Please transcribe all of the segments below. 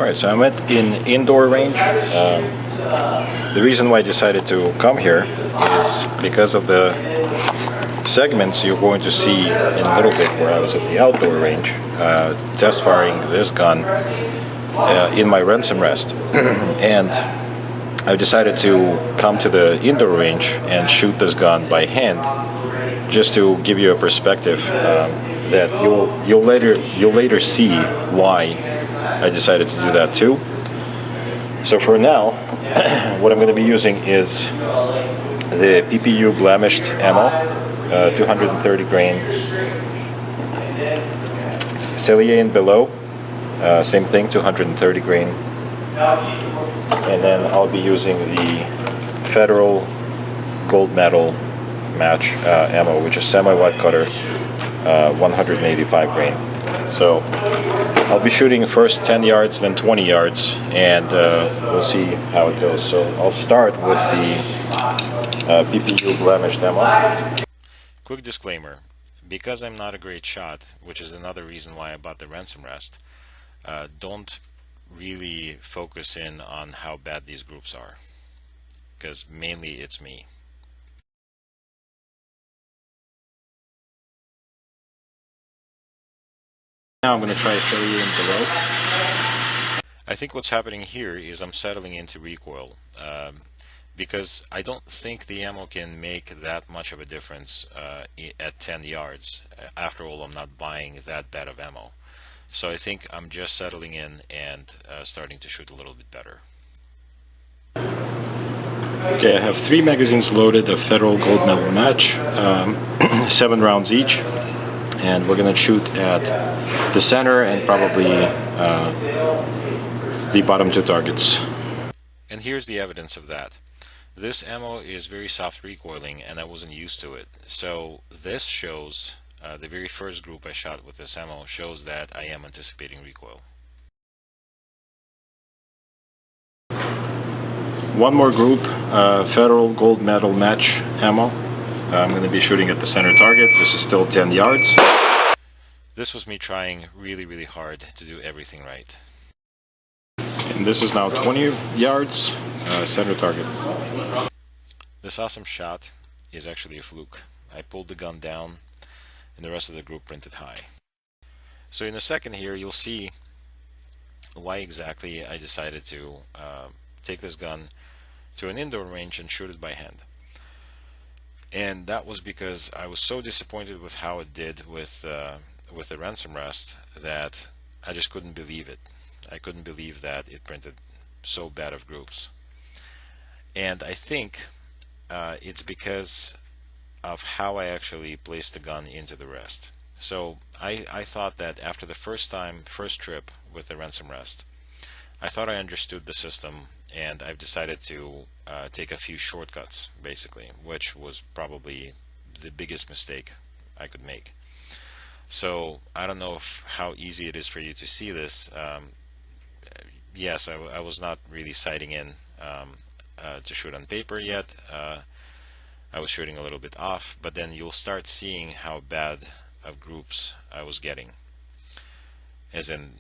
Alright, so I'm at an indoor range. The reason why I decided to come here is because of the segments you're going to see in a little bit where I was at the outdoor range test firing this gun in my Ransom Rest. And I decided to come to the indoor range and shoot this gun by hand, just to give you a perspective that you'll later see why I decided to do that too. So for now, what I'm going to be using is the PPU blemished ammo, 230 grain, Cellier and below, same thing, 230 grain. And then I'll be using the Federal gold medal match ammo, which is semi-wide cutter, 185 grain. So I'll be shooting first 10 yards, then 20 yards, and we'll see how it goes. So I'll start with the PPU blemished ammo. Quick disclaimer, because I'm not a great shot, which is another reason why I bought the Ransom Rest, don't really focus in on how bad these groups are, because mainly it's me. Now I'm going to try Cellier and below. I think what's happening here is I'm settling into recoil, because I don't think the ammo can make that much of a difference at 10 yards. After all, I'm not buying that bad of ammo. So I think I'm just settling in and starting to shoot a little bit better. Okay, I have 3 magazines loaded of Federal gold medal match, 7 rounds each, and we're going to shoot at the center and probably the bottom 2 targets. And here's the evidence of that. This ammo is very soft recoiling, and I wasn't used to it. So this shows, the very first group I shot with this ammo shows that I am anticipating recoil. One more group, Federal gold medal match ammo. I'm going to be shooting at the center target. This is still 10 yards. This was me trying really hard to do everything right. And this is now 20 yards, center target. This awesome shot is actually a fluke. I pulled the gun down and the rest of the group printed high. So in a second here you'll see why exactly I decided to take this gun to an indoor range and shoot it by hand. And that was because I was so disappointed with how it did with the Ransom Rest that I just couldn't believe it. I couldn't believe that it printed so bad of groups. And I think it's because of how I actually placed the gun into the rest. So I thought that after the first trip with the Ransom Rest, I thought I understood the system, and I've decided to take a few shortcuts, basically, which was probably the biggest mistake I could make. So I don't know how easy it is for you to see this. Yes, I was not really sighting in to shoot on paper yet. I was shooting a little bit off, but then you'll start seeing how bad of groups I was getting. As in,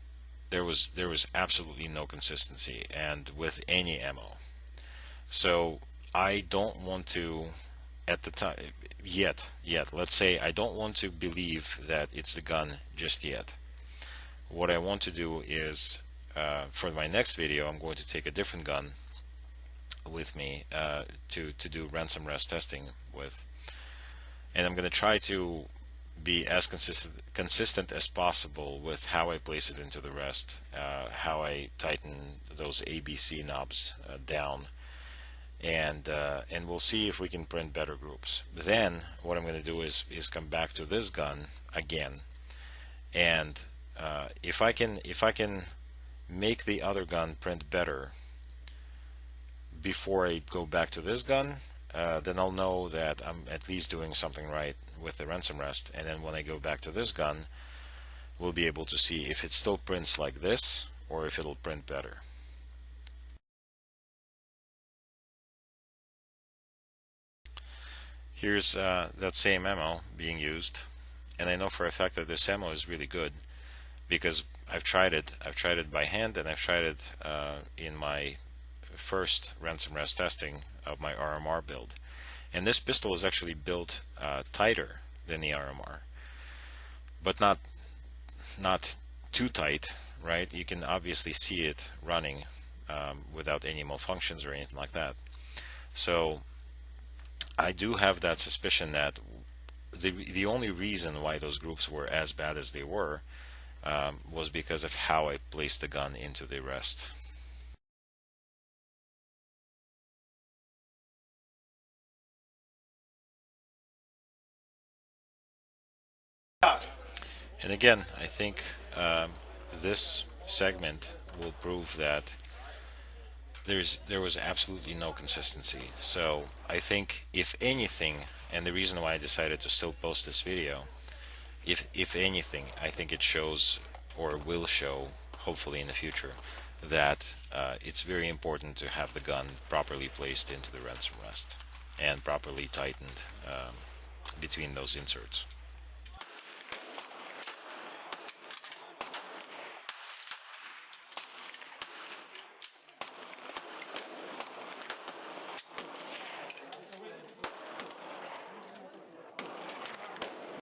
there was absolutely no consistency, and with any ammo. So I don't want to, at the time, yet, let's say I don't want to believe that it's the gun just yet. What I want to do is, for my next video, I'm going to take a different gun with me to do Ransom Rest testing with, and I'm going to try to be as consistent as possible with how I place it into the rest, how I tighten those ABC knobs down, and we'll see if we can print better groups. Then what I'm going to do is come back to this gun again, and if I can make the other gun print better before I go back to this gun, then I'll know that I'm at least doing something right with the Ransom Rest, and then when I go back to this gun, we'll be able to see if it still prints like this or if it'll print better. Here's that same ammo being used, and I know for a fact that this ammo is really good because I've tried it. I've tried it by hand, and I've tried it in my first Ransom Rest testing of my RMR build. And this pistol is actually built tighter than the RMR, but not too tight, right? You can obviously see it running without any malfunctions or anything like that. So I do have that suspicion that the only reason why those groups were as bad as they were was because of how I placed the gun into the rest. And again, I think this segment will prove that there was absolutely no consistency. So I think if anything, and the reason why I decided to still post this video, if anything, I think it shows or will show, hopefully in the future, that it's very important to have the gun properly placed into the ransom rest and properly tightened between those inserts.